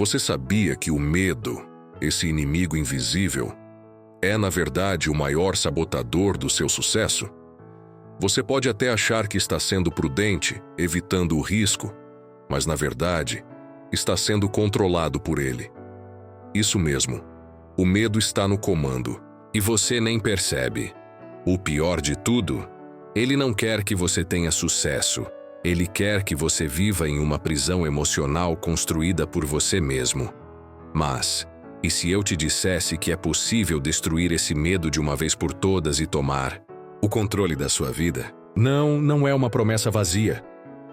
Você sabia que o medo, esse inimigo invisível, é na verdade o maior sabotador do seu sucesso? Você pode até achar que está sendo prudente, evitando o risco, mas na verdade, está sendo controlado por ele. Isso mesmo, o medo está no comando, e você nem percebe. O pior de tudo, ele não quer que você tenha sucesso. Ele quer que você viva em uma prisão emocional construída por você mesmo. Mas, e se eu te dissesse que é possível destruir esse medo de uma vez por todas e tomar o controle da sua vida? Não é uma promessa vazia.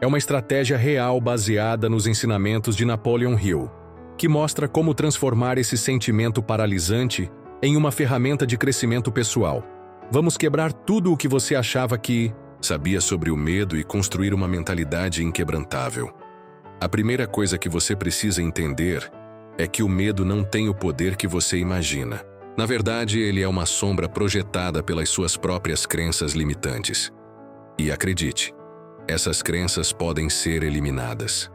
É uma estratégia real baseada nos ensinamentos de Napoleon Hill, que mostra como transformar esse sentimento paralisante em uma ferramenta de crescimento pessoal. Vamos quebrar tudo o que você achava que sabia sobre o medo e construir uma mentalidade inquebrantável. A primeira coisa que você precisa entender é que o medo não tem o poder que você imagina. Na verdade, ele é uma sombra projetada pelas suas próprias crenças limitantes. E acredite, essas crenças podem ser eliminadas.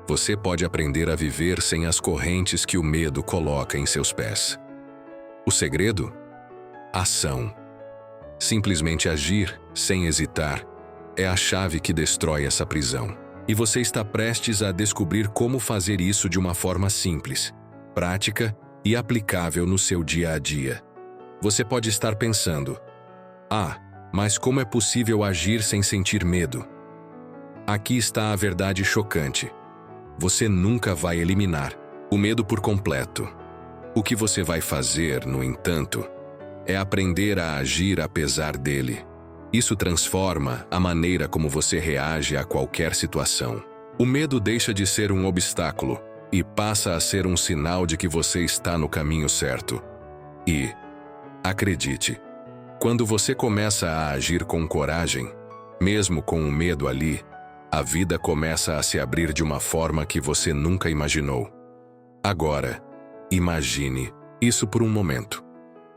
Você pode aprender a viver sem as correntes que o medo coloca em seus pés. O segredo? Ação. Simplesmente agir, sem hesitar, é a chave que destrói essa prisão. E você está prestes a descobrir como fazer isso de uma forma simples, prática e aplicável no seu dia a dia. Você pode estar pensando: mas como é possível agir sem sentir medo? Aqui está a verdade chocante. Você nunca vai eliminar o medo por completo. O que você vai fazer, no entanto, é aprender a agir apesar dele. Isso transforma a maneira como você reage a qualquer situação. O medo deixa de ser um obstáculo e passa a ser um sinal de que você está no caminho certo. E, acredite, quando você começa a agir com coragem, mesmo com o medo ali, a vida começa a se abrir de uma forma que você nunca imaginou. Agora, imagine isso por um momento.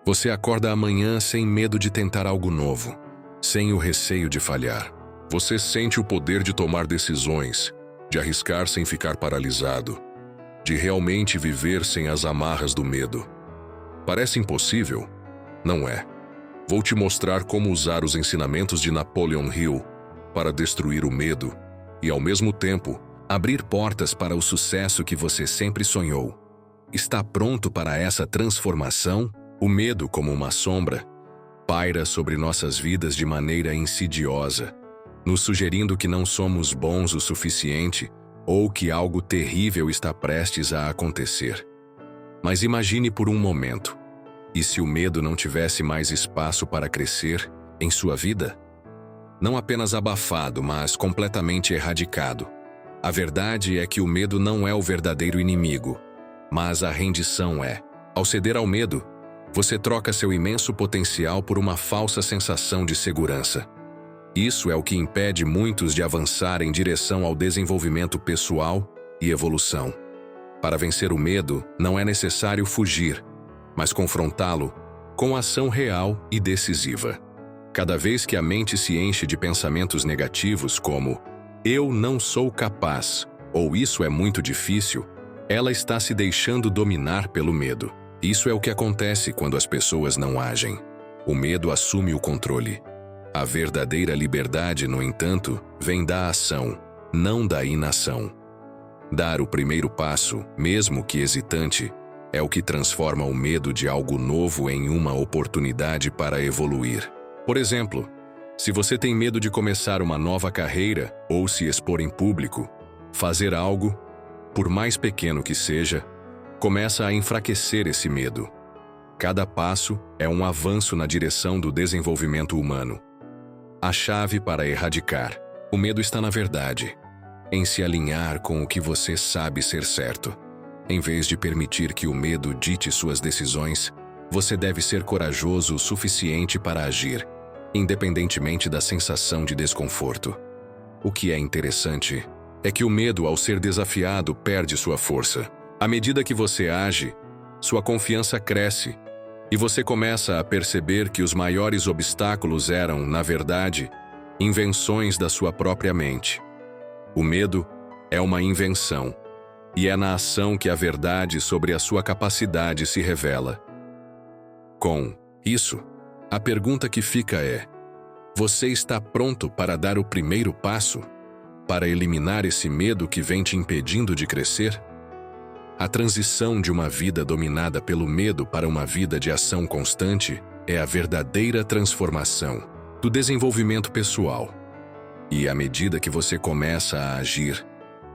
Você acorda amanhã sem medo de tentar algo novo, sem o receio de falhar. Você sente o poder de tomar decisões, de arriscar sem ficar paralisado, de realmente viver sem as amarras do medo. Parece impossível? Não é. Vou te mostrar como usar os ensinamentos de Napoleon Hill para destruir o medo e, ao mesmo tempo, abrir portas para o sucesso que você sempre sonhou. Está pronto para essa transformação? O medo, como uma sombra, paira sobre nossas vidas de maneira insidiosa, nos sugerindo que não somos bons o suficiente ou que algo terrível está prestes a acontecer. Mas imagine por um momento, e se o medo não tivesse mais espaço para crescer em sua vida? Não apenas abafado, mas completamente erradicado. A verdade é que o medo não é o verdadeiro inimigo, mas a rendição é. Ao ceder ao medo, você troca seu imenso potencial por uma falsa sensação de segurança. Isso é o que impede muitos de avançar em direção ao desenvolvimento pessoal e evolução. Para vencer o medo, não é necessário fugir, mas confrontá-lo com ação real e decisiva. Cada vez que a mente se enche de pensamentos negativos como "eu não sou capaz" ou "isso é muito difícil", ela está se deixando dominar pelo medo. Isso é o que acontece quando as pessoas não agem. O medo assume o controle. A verdadeira liberdade, no entanto, vem da ação, não da inação. Dar o primeiro passo, mesmo que hesitante, é o que transforma o medo de algo novo em uma oportunidade para evoluir. Por exemplo, se você tem medo de começar uma nova carreira ou se expor em público, fazer algo, por mais pequeno que seja, começa a enfraquecer esse medo. Cada passo é um avanço na direção do desenvolvimento humano. A chave para erradicar o medo está na verdade, em se alinhar com o que você sabe ser certo. Em vez de permitir que o medo dite suas decisões, você deve ser corajoso o suficiente para agir, independentemente da sensação de desconforto. O que é interessante é que o medo, ao ser desafiado, perde sua força. À medida que você age, sua confiança cresce e você começa a perceber que os maiores obstáculos eram, na verdade, invenções da sua própria mente. O medo é uma invenção, E é na ação que a verdade sobre a sua capacidade se revela. Com isso, a pergunta que fica é: você está pronto para dar o primeiro passo? Para eliminar esse medo que vem te impedindo de crescer? A transição de uma vida dominada pelo medo para uma vida de ação constante é a verdadeira transformação do desenvolvimento pessoal. E à medida que você começa a agir,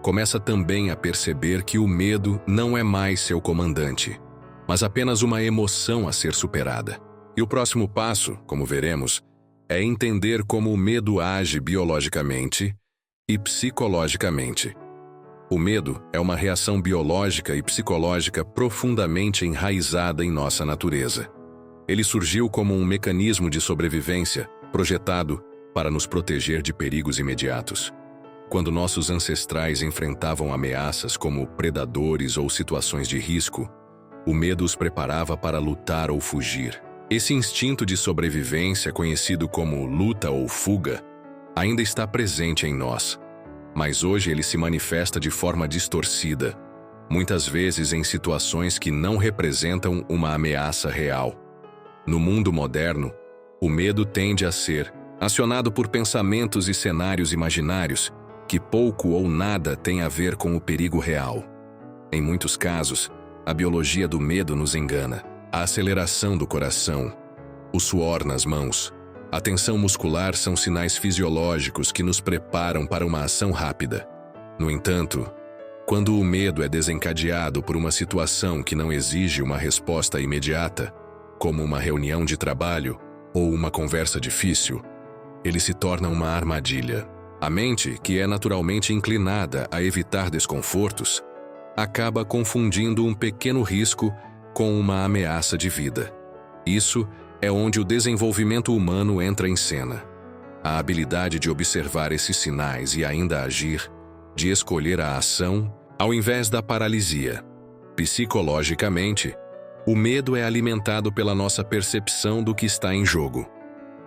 começa também a perceber que o medo não é mais seu comandante, mas apenas uma emoção a ser superada. E o próximo passo, como veremos, é entender como o medo age biologicamente e psicologicamente. O medo é uma reação biológica e psicológica profundamente enraizada em nossa natureza. Ele surgiu como um mecanismo de sobrevivência, projetado para nos proteger de perigos imediatos. Quando nossos ancestrais enfrentavam ameaças como predadores ou situações de risco, o medo os preparava para lutar ou fugir. Esse instinto de sobrevivência, conhecido como luta ou fuga, ainda está presente em nós. Mas hoje ele se manifesta de forma distorcida, muitas vezes em situações que não representam uma ameaça real. No mundo moderno, o medo tende a ser acionado por pensamentos e cenários imaginários que pouco ou nada têm a ver com o perigo real. Em muitos casos, a biologia do medo nos engana. A aceleração do coração, o suor nas mãos, a tensão muscular são sinais fisiológicos que nos preparam para uma ação rápida. No entanto, quando o medo é desencadeado por uma situação que não exige uma resposta imediata, como uma reunião de trabalho ou uma conversa difícil, ele se torna uma armadilha. A mente, que é naturalmente inclinada a evitar desconfortos, acaba confundindo um pequeno risco com uma ameaça de vida. Isso é onde o desenvolvimento humano entra em cena. A habilidade de observar esses sinais e ainda agir, de escolher a ação ao invés da paralisia. Psicologicamente, o medo é alimentado pela nossa percepção do que está em jogo.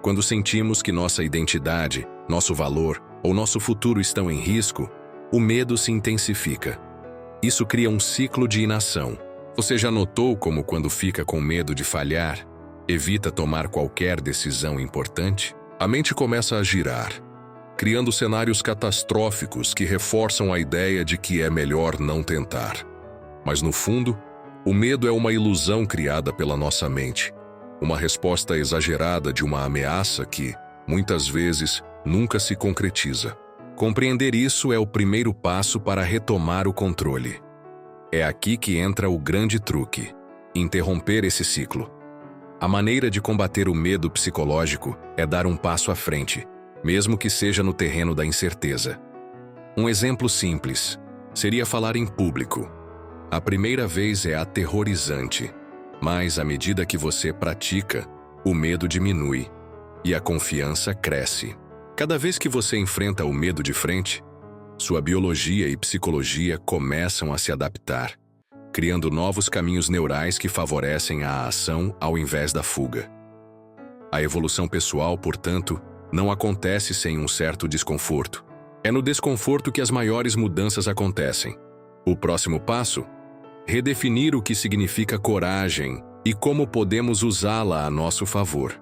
Quando sentimos que nossa identidade, nosso valor ou nosso futuro estão em risco, o medo se intensifica. Isso cria um ciclo de inação. Você já notou como, quando fica com medo de falhar, evita tomar qualquer decisão importante? A mente começa a girar, criando cenários catastróficos que reforçam a ideia de que é melhor não tentar. Mas no fundo, o medo é uma ilusão criada pela nossa mente, uma resposta exagerada de uma ameaça que, muitas vezes, nunca se concretiza. Compreender isso é o primeiro passo para retomar o controle. É aqui que entra o grande truque: interromper esse ciclo. A maneira de combater o medo psicológico é dar um passo à frente, mesmo que seja no terreno da incerteza. Um exemplo simples seria falar em público. A primeira vez é aterrorizante, mas à medida que você pratica, o medo diminui e a confiança cresce. Cada vez que você enfrenta o medo de frente, sua biologia e psicologia começam a se adaptar, criando novos caminhos neurais que favorecem a ação ao invés da fuga. A evolução pessoal, portanto, não acontece sem um certo desconforto. É no desconforto que as maiores mudanças acontecem. O próximo passo? Redefinir o que significa coragem e como podemos usá-la a nosso favor.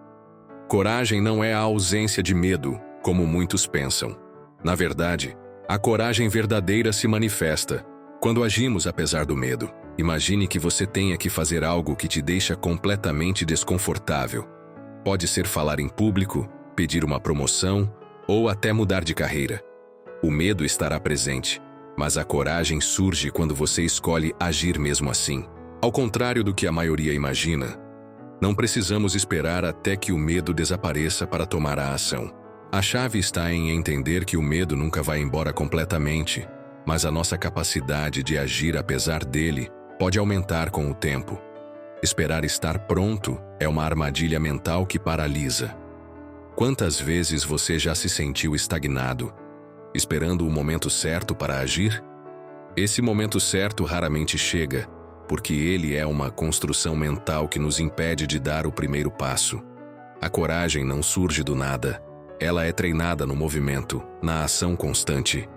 Coragem não é a ausência de medo, como muitos pensam. Na verdade, a coragem verdadeira se manifesta quando agimos apesar do medo. Imagine que você tenha que fazer algo que te deixa completamente desconfortável. Pode ser falar em público, pedir uma promoção ou até mudar de carreira. O medo estará presente, mas a coragem surge quando você escolhe agir mesmo assim. Ao contrário do que a maioria imagina, não precisamos esperar até que o medo desapareça para tomar a ação. A chave está em entender que o medo nunca vai embora completamente, mas a nossa capacidade de agir apesar dele pode aumentar com o tempo. Esperar estar pronto é uma armadilha mental que paralisa. Quantas vezes você já se sentiu estagnado, esperando o momento certo para agir? Esse momento certo raramente chega, porque ele é uma construção mental que nos impede de dar o primeiro passo. A coragem não surge do nada, ela é treinada no movimento, na ação constante.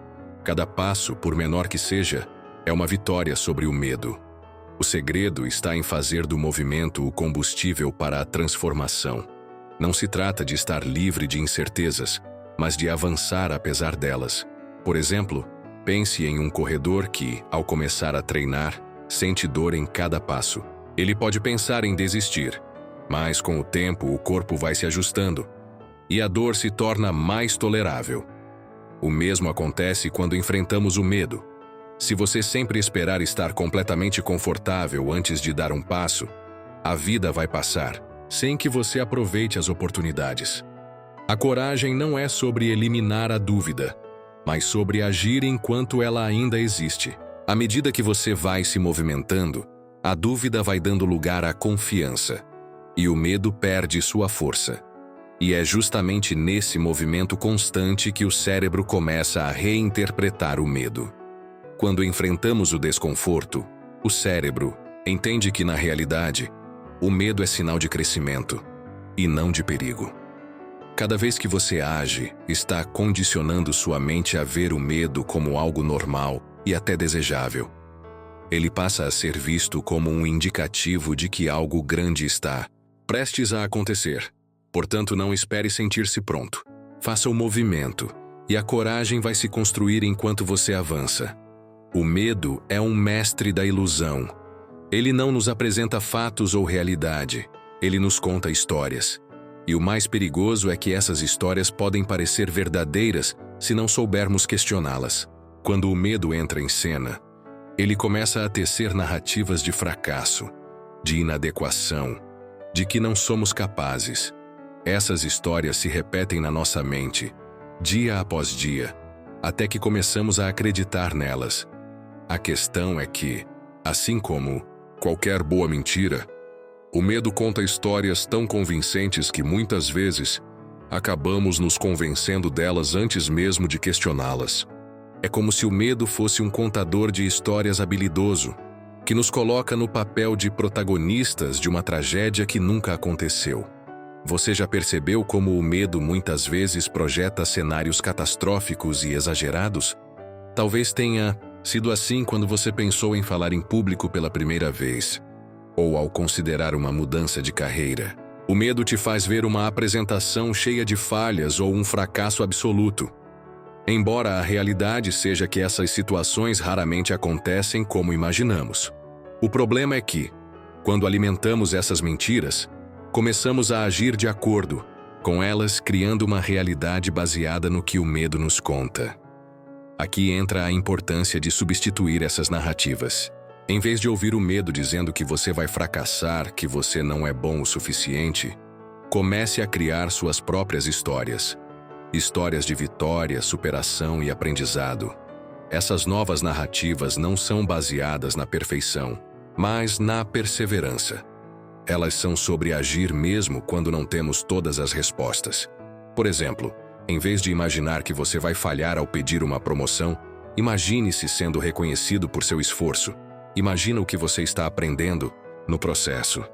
Cada passo, por menor que seja, é uma vitória sobre o medo. O segredo está em fazer do movimento o combustível para a transformação. Não se trata de estar livre de incertezas, mas de avançar apesar delas. Por exemplo, pense em um corredor que, ao começar a treinar, sente dor em cada passo. Ele pode pensar em desistir, mas com o tempo o corpo vai se ajustando e a dor se torna mais tolerável. O mesmo acontece quando enfrentamos o medo. Se você sempre esperar estar completamente confortável antes de dar um passo, a vida vai passar, sem que você aproveite as oportunidades. A coragem não é sobre eliminar a dúvida, mas sobre agir enquanto ela ainda existe. À medida que você vai se movimentando, a dúvida vai dando lugar à confiança, e o medo perde sua força. E é justamente nesse movimento constante que o cérebro começa a reinterpretar o medo. Quando enfrentamos o desconforto, o cérebro entende que, na realidade, o medo é sinal de crescimento e não de perigo. Cada vez que você age, está condicionando sua mente a ver o medo como algo normal e até desejável. Ele passa a ser visto como um indicativo de que algo grande está prestes a acontecer. Portanto, não espere sentir-se pronto. Faça o movimento, e a coragem vai se construir enquanto você avança. O medo é um mestre da ilusão. Ele não nos apresenta fatos ou realidade, ele nos conta histórias. E o mais perigoso é que essas histórias podem parecer verdadeiras se não soubermos questioná-las. Quando o medo entra em cena, ele começa a tecer narrativas de fracasso, de inadequação, de que não somos capazes. Essas histórias se repetem na nossa mente, dia após dia, até que começamos a acreditar nelas. A questão é que, assim como qualquer boa mentira, o medo conta histórias tão convincentes que muitas vezes acabamos nos convencendo delas antes mesmo de questioná-las. É como se o medo fosse um contador de histórias habilidoso, que nos coloca no papel de protagonistas de uma tragédia que nunca aconteceu. Você já percebeu como o medo muitas vezes projeta cenários catastróficos e exagerados? Talvez tenha sido assim quando você pensou em falar em público pela primeira vez, ou ao considerar uma mudança de carreira. O medo te faz ver uma apresentação cheia de falhas ou um fracasso absoluto. Embora a realidade seja que essas situações raramente acontecem como imaginamos. O problema é que, quando alimentamos essas mentiras, começamos a agir de acordo com elas, criando uma realidade baseada no que o medo nos conta. Aqui entra a importância de substituir essas narrativas. Em vez de ouvir o medo dizendo que você vai fracassar, que você não é bom o suficiente, comece a criar suas próprias histórias. Histórias de vitória, superação e aprendizado. Essas novas narrativas não são baseadas na perfeição, mas na perseverança. Elas são sobre agir mesmo quando não temos todas as respostas. Por exemplo, em vez de imaginar que você vai falhar ao pedir uma promoção, imagine-se sendo reconhecido por seu esforço. Imagina o que você está aprendendo no processo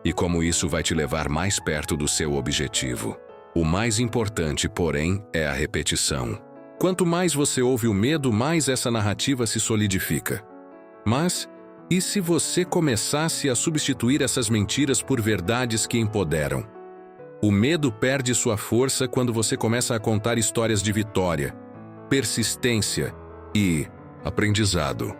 e como isso vai te levar mais perto do seu objetivo. O mais importante, porém, é a repetição. Quanto mais você ouve o medo, mais essa narrativa se solidifica. Mas, e se você começasse a substituir essas mentiras por verdades que empoderam? O medo perde sua força quando você começa a contar histórias de vitória, persistência e aprendizado.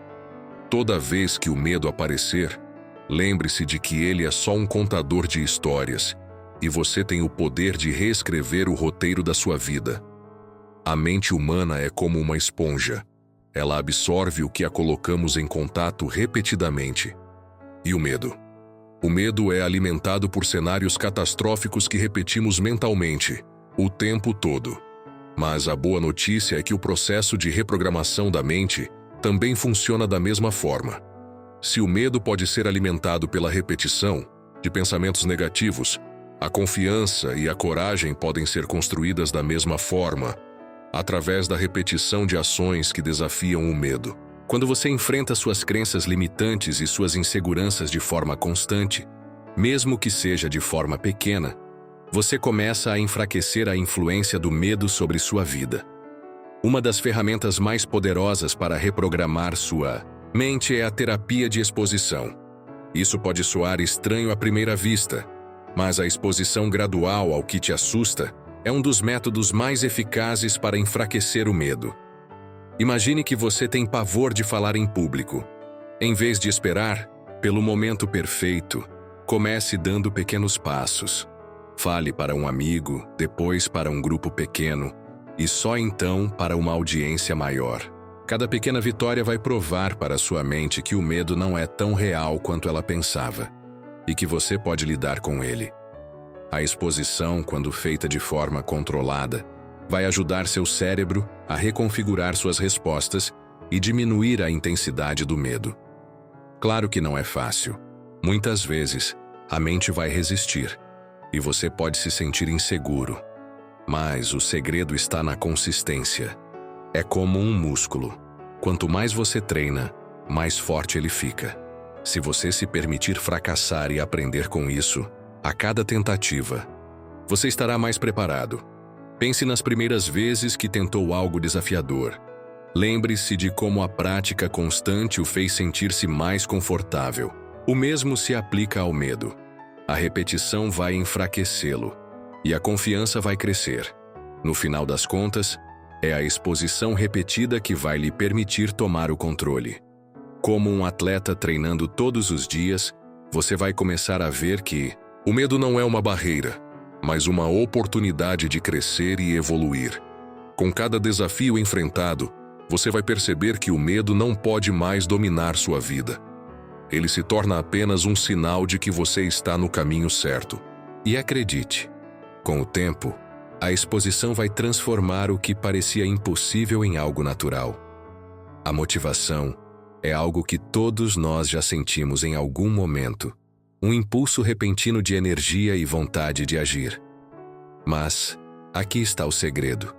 Toda vez que o medo aparecer, lembre-se de que ele é só um contador de histórias e você tem o poder de reescrever o roteiro da sua vida. A mente humana é como uma esponja. Ela absorve o que a colocamos em contato repetidamente. E o medo? O medo é alimentado por cenários catastróficos que repetimos mentalmente, o tempo todo. Mas a boa notícia é que o processo de reprogramação da mente também funciona da mesma forma. Se o medo pode ser alimentado pela repetição de pensamentos negativos, a confiança e a coragem podem ser construídas da mesma forma, através da repetição de ações que desafiam o medo. Quando você enfrenta suas crenças limitantes e suas inseguranças de forma constante, mesmo que seja de forma pequena, você começa a enfraquecer a influência do medo sobre sua vida. Uma das ferramentas mais poderosas para reprogramar sua Mente é a terapia de exposição. Isso pode soar estranho à primeira vista, mas a exposição gradual ao que te assusta é um dos métodos mais eficazes para enfraquecer o medo. Imagine que você tem pavor de falar em público. Em vez de esperar pelo momento perfeito, comece dando pequenos passos. Fale para um amigo, depois para um grupo pequeno e só então para uma audiência maior. Cada pequena vitória vai provar para sua mente que o medo não é tão real quanto ela pensava e que você pode lidar com ele. A exposição, quando feita de forma controlada, vai ajudar seu cérebro a reconfigurar suas respostas e diminuir a intensidade do medo. Claro que não é fácil. Muitas vezes, a mente vai resistir e você pode se sentir inseguro. Mas o segredo está na consistência. É como um músculo. Quanto mais você treina, mais forte ele fica. Se você se permitir fracassar e aprender com isso, a cada tentativa, você estará mais preparado. Pense nas primeiras vezes que tentou algo desafiador. Lembre-se de como a prática constante o fez sentir-se mais confortável. O mesmo se aplica ao medo. A repetição vai enfraquecê-lo e a confiança vai crescer. No final das contas, é a exposição repetida que vai lhe permitir tomar o controle. Como um atleta treinando todos os dias, você vai começar a ver que o medo não é uma barreira, mas uma oportunidade de crescer e evoluir. Com cada desafio enfrentado, você vai perceber que o medo não pode mais dominar sua vida. Ele se torna apenas um sinal de que você está no caminho certo. E acredite, com o tempo, a exposição vai transformar o que parecia impossível em algo natural. A motivação é algo que todos nós já sentimos em algum momento, um impulso repentino de energia e vontade de agir. Mas aqui está o segredo.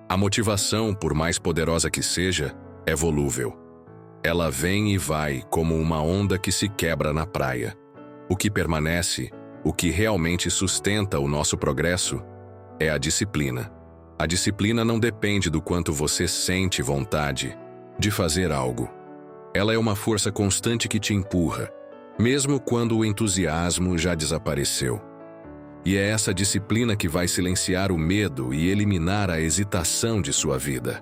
A motivação, por mais poderosa que seja, é volúvel. Ela vem e vai como uma onda que se quebra na praia. O que permanece, o que realmente sustenta o nosso progresso, é a disciplina. A disciplina não depende do quanto você sente vontade de fazer algo. Ela é uma força constante que te empurra, mesmo quando o entusiasmo já desapareceu. E é essa disciplina que vai silenciar o medo e eliminar a hesitação de sua vida.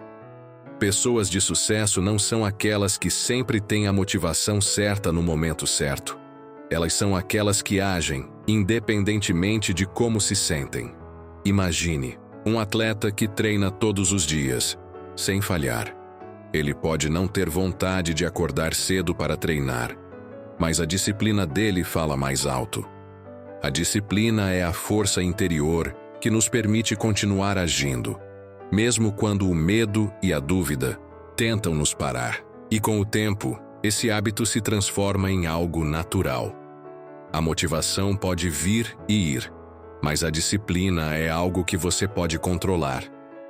Pessoas de sucesso não são aquelas que sempre têm a motivação certa no momento certo. Elas são aquelas que agem, independentemente de como se sentem. Imagine um atleta que treina todos os dias, sem falhar. Ele pode não ter vontade de acordar cedo para treinar, mas a disciplina dele fala mais alto. A disciplina é a força interior que nos permite continuar agindo, mesmo quando o medo e a dúvida tentam nos parar. E com o tempo, esse hábito se transforma em algo natural. A motivação pode vir e ir, mas a disciplina é algo que você pode controlar,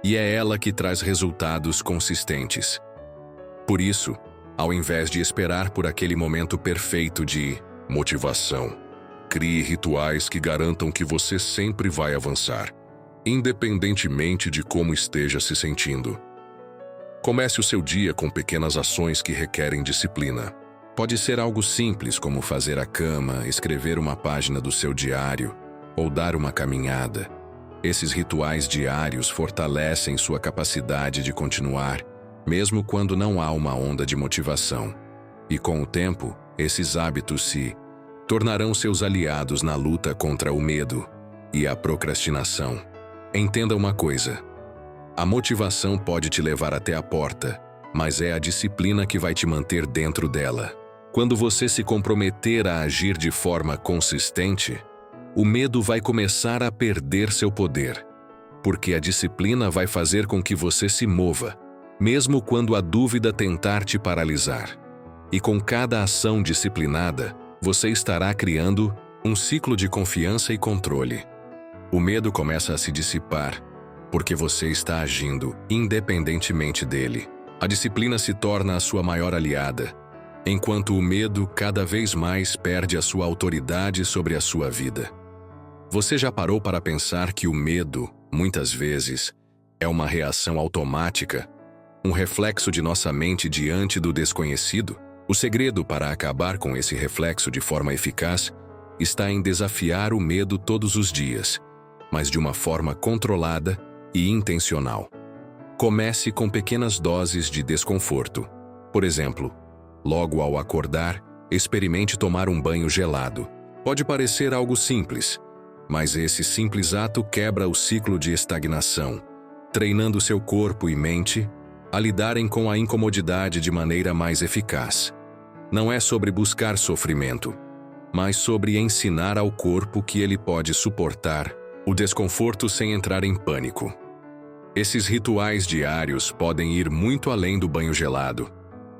e é ela que traz resultados consistentes. Por isso, ao invés de esperar por aquele momento perfeito de motivação, crie rituais que garantam que você sempre vai avançar, independentemente de como esteja se sentindo. Comece o seu dia com pequenas ações que requerem disciplina. Pode ser algo simples como fazer a cama, escrever uma página do seu diário ou dar uma caminhada. Esses rituais diários fortalecem sua capacidade de continuar, mesmo quando não há uma onda de motivação. E com o tempo, esses hábitos se tornarão seus aliados na luta contra o medo e a procrastinação. Entenda uma coisa: a motivação pode te levar até a porta, mas é a disciplina que vai te manter dentro dela. Quando você se comprometer a agir de forma consistente, o medo vai começar a perder seu poder, porque a disciplina vai fazer com que você se mova, mesmo quando a dúvida tentar te paralisar. E com cada ação disciplinada, você estará criando um ciclo de confiança e controle. O medo começa a se dissipar, porque você está agindo independentemente dele. A disciplina se torna a sua maior aliada, enquanto o medo cada vez mais perde a sua autoridade sobre a sua vida. Você já parou para pensar que o medo, muitas vezes, é uma reação automática, um reflexo de nossa mente diante do desconhecido? O segredo para acabar com esse reflexo de forma eficaz está em desafiar o medo todos os dias, mas de uma forma controlada e intencional. Comece com pequenas doses de desconforto. Por exemplo, logo ao acordar, experimente tomar um banho gelado. Pode parecer algo simples, mas esse simples ato quebra o ciclo de estagnação, treinando seu corpo e mente a lidarem com a incomodidade de maneira mais eficaz. Não é sobre buscar sofrimento, mas sobre ensinar ao corpo que ele pode suportar o desconforto sem entrar em pânico. Esses rituais diários podem ir muito além do banho gelado.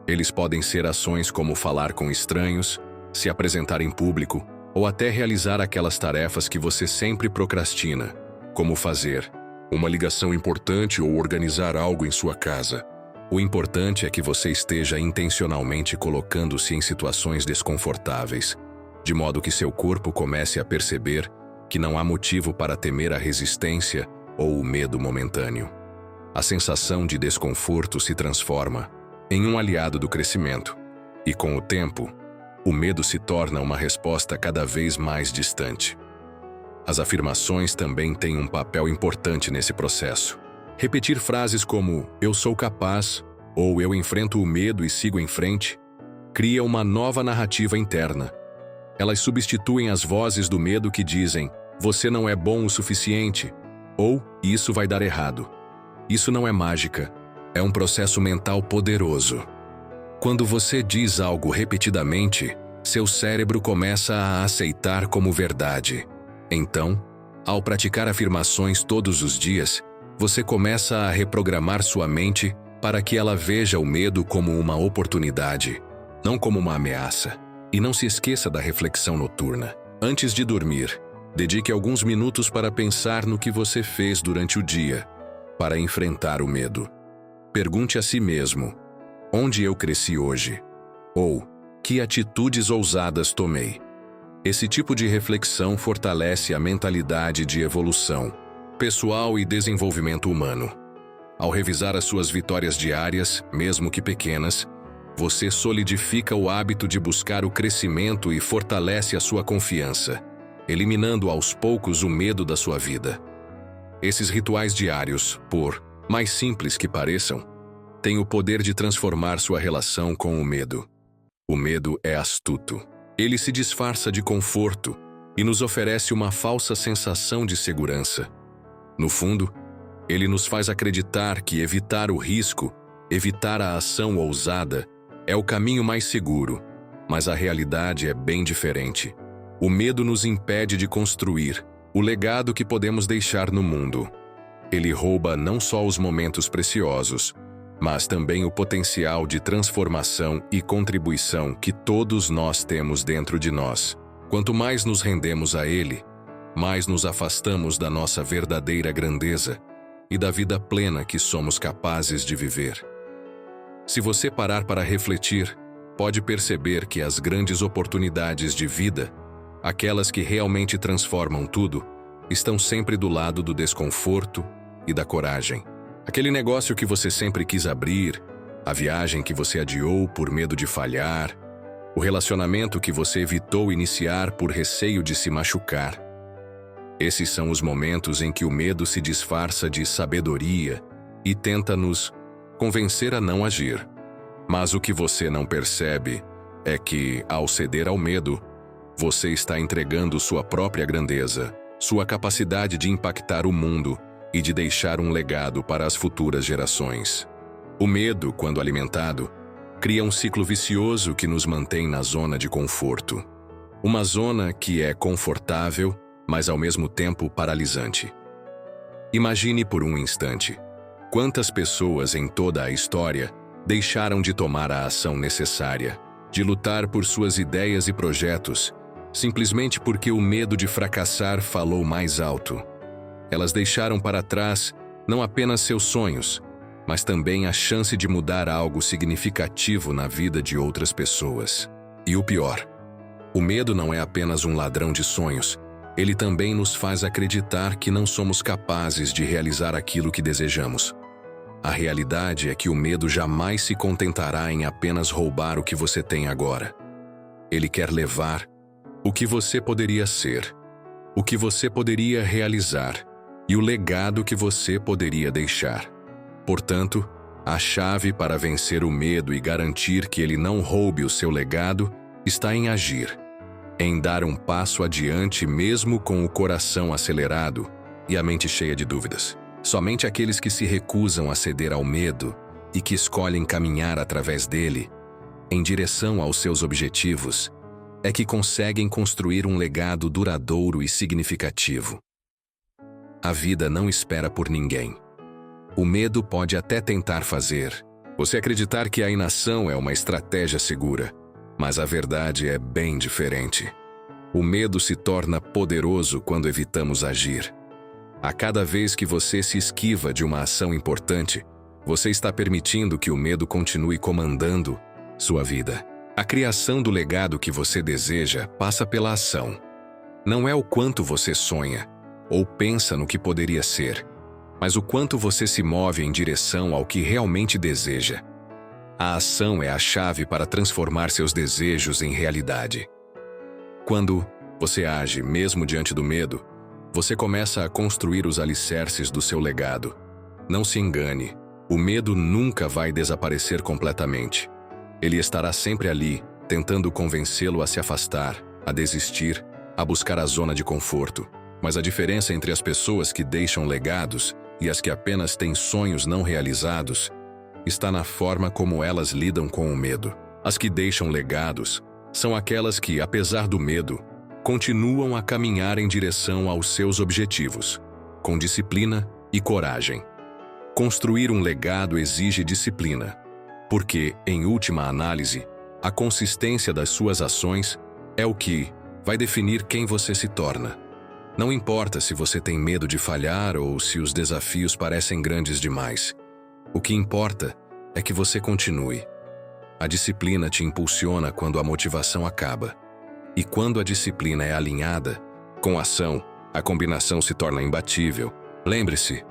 Eles podem ser ações como falar com estranhos, se apresentar em público ou até realizar aquelas tarefas que você sempre procrastina, como fazer uma ligação importante ou organizar algo em sua casa. O importante é que você esteja intencionalmente colocando-se em situações desconfortáveis, de modo que seu corpo comece a perceber que não há motivo para temer a resistência ou o medo momentâneo. A sensação de desconforto se transforma em um aliado do crescimento, e com o tempo, o medo se torna uma resposta cada vez mais distante. As afirmações também têm um papel importante nesse processo. Repetir frases como "eu sou capaz" ou "eu enfrento o medo e sigo em frente" cria uma nova narrativa interna. Elas substituem as vozes do medo que dizem "você não é bom o suficiente" ou "isso vai dar errado". Isso não é mágica, é um processo mental poderoso. Quando você diz algo repetidamente, seu cérebro começa a aceitar como verdade. Então, ao praticar afirmações todos os dias, você começa a reprogramar sua mente para que ela veja o medo como uma oportunidade, não como uma ameaça. E não se esqueça da reflexão noturna. Antes de dormir, dedique alguns minutos para pensar no que você fez durante o dia, para enfrentar o medo. Pergunte a si mesmo: onde eu cresci hoje? Ou, que atitudes ousadas tomei? Esse tipo de reflexão fortalece a mentalidade de evolução pessoal e desenvolvimento humano. Ao revisar as suas vitórias diárias, mesmo que pequenas, você solidifica o hábito de buscar o crescimento e fortalece a sua confiança, eliminando aos poucos o medo da sua vida. Esses rituais diários, por mais simples que pareçam, têm o poder de transformar sua relação com o medo. O medo é astuto. Ele se disfarça de conforto e nos oferece uma falsa sensação de segurança. No fundo, ele nos faz acreditar que evitar o risco, evitar a ação ousada, é o caminho mais seguro, mas a realidade é bem diferente. O medo nos impede de construir o legado que podemos deixar no mundo. Ele rouba não só os momentos preciosos, mas também o potencial de transformação e contribuição que todos nós temos dentro de nós. Quanto mais nos rendemos a ele, mais nos afastamos da nossa verdadeira grandeza e da vida plena que somos capazes de viver. Se você parar para refletir, pode perceber que as grandes oportunidades de vida, aquelas que realmente transformam tudo, estão sempre do lado do desconforto e da coragem. Aquele negócio que você sempre quis abrir, a viagem que você adiou por medo de falhar, o relacionamento que você evitou iniciar por receio de se machucar. Esses são os momentos em que o medo se disfarça de sabedoria e tenta nos convencer a não agir. Mas o que você não percebe é que, ao ceder ao medo, você está entregando sua própria grandeza, sua capacidade de impactar o mundo e de deixar um legado para as futuras gerações. O medo, quando alimentado, cria um ciclo vicioso que nos mantém na zona de conforto. Uma zona que é confortável, mas ao mesmo tempo paralisante. Imagine por um instante: quantas pessoas em toda a história deixaram de tomar a ação necessária, de lutar por suas ideias e projetos, simplesmente porque o medo de fracassar falou mais alto. Elas deixaram para trás não apenas seus sonhos, mas também a chance de mudar algo significativo na vida de outras pessoas. E o pior, o medo não é apenas um ladrão de sonhos, ele também nos faz acreditar que não somos capazes de realizar aquilo que desejamos. A realidade é que o medo jamais se contentará em apenas roubar o que você tem agora. Ele quer levar o que você poderia ser, o que você poderia realizar e o legado que você poderia deixar. Portanto, a chave para vencer o medo e garantir que ele não roube o seu legado está em agir, em dar um passo adiante mesmo com o coração acelerado e a mente cheia de dúvidas. Somente aqueles que se recusam a ceder ao medo e que escolhem caminhar através dele, em direção aos seus objetivos, é que conseguem construir um legado duradouro e significativo. A vida não espera por ninguém. O medo pode até tentar fazer você acreditar que a inação é uma estratégia segura, mas a verdade é bem diferente. O medo se torna poderoso quando evitamos agir. A cada vez que você se esquiva de uma ação importante, você está permitindo que o medo continue comandando sua vida. A criação do legado que você deseja passa pela ação. Não é o quanto você sonha ou pensa no que poderia ser, mas o quanto você se move em direção ao que realmente deseja. A ação é a chave para transformar seus desejos em realidade. Quando você age mesmo diante do medo, você começa a construir os alicerces do seu legado. Não se engane, o medo nunca vai desaparecer completamente. Ele estará sempre ali, tentando convencê-lo a se afastar, a desistir, a buscar a zona de conforto. Mas a diferença entre as pessoas que deixam legados e as que apenas têm sonhos não realizados está na forma como elas lidam com o medo. As que deixam legados são aquelas que, apesar do medo, continuam a caminhar em direção aos seus objetivos, com disciplina e coragem. Construir um legado exige disciplina, porque, em última análise, a consistência das suas ações é o que vai definir quem você se torna. Não importa se você tem medo de falhar ou se os desafios parecem grandes demais. O que importa é que você continue. A disciplina te impulsiona quando a motivação acaba. E quando a disciplina é alinhada com a ação, a combinação se torna imbatível. Lembre-se,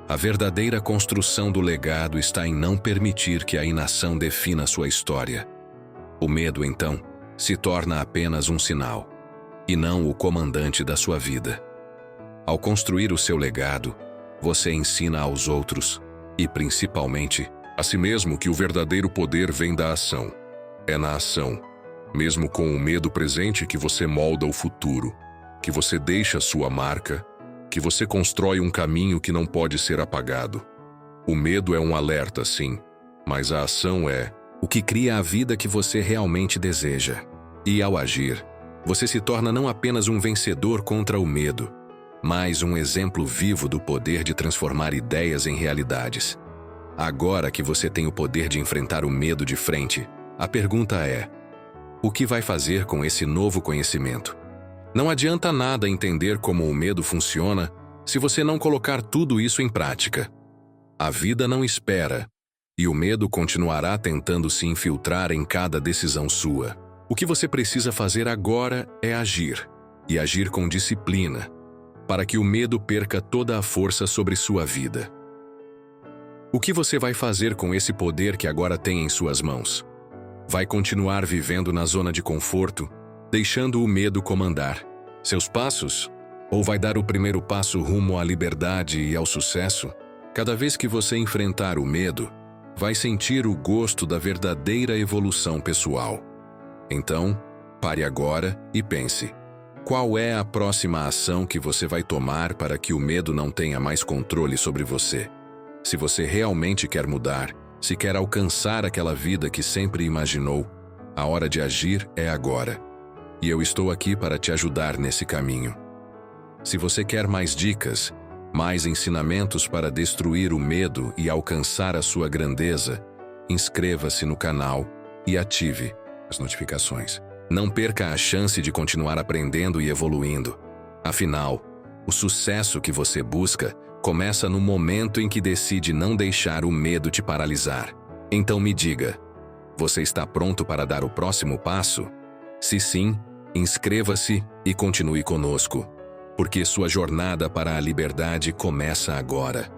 a verdadeira construção do legado está em não permitir que a inação defina sua história. O medo, então, se torna apenas um sinal, e não o comandante da sua vida. Ao construir o seu legado, você ensina aos outros, e principalmente a si mesmo, que o verdadeiro poder vem da ação. É na ação, mesmo com o medo presente, que você molda o futuro, que você deixa sua marca, que você constrói um caminho que não pode ser apagado. O medo é um alerta, sim, mas a ação é o que cria a vida que você realmente deseja. E ao agir, você se torna não apenas um vencedor contra o medo, mas um exemplo vivo do poder de transformar ideias em realidades. Agora que você tem o poder de enfrentar o medo de frente, a pergunta é: o que vai fazer com esse novo conhecimento? Não adianta nada entender como o medo funciona se você não colocar tudo isso em prática. A vida não espera, e o medo continuará tentando se infiltrar em cada decisão sua. O que você precisa fazer agora é agir, e agir com disciplina, para que o medo perca toda a força sobre sua vida. O que você vai fazer com esse poder que agora tem em suas mãos? Vai continuar vivendo na zona de conforto, deixando o medo comandar seus passos? Ou vai dar o primeiro passo rumo à liberdade e ao sucesso? Cada vez que você enfrentar o medo, vai sentir o gosto da verdadeira evolução pessoal. Então, pare agora e pense: qual é a próxima ação que você vai tomar para que o medo não tenha mais controle sobre você? Se você realmente quer mudar, se quer alcançar aquela vida que sempre imaginou, a hora de agir é agora. E eu estou aqui para te ajudar nesse caminho. Se você quer mais dicas, mais ensinamentos para destruir o medo e alcançar a sua grandeza, inscreva-se no canal e ative as notificações. Não perca a chance de continuar aprendendo e evoluindo. Afinal, o sucesso que você busca começa no momento em que decide não deixar o medo te paralisar. Então me diga, você está pronto para dar o próximo passo? Se sim, inscreva-se e continue conosco, porque sua jornada para a liberdade começa agora.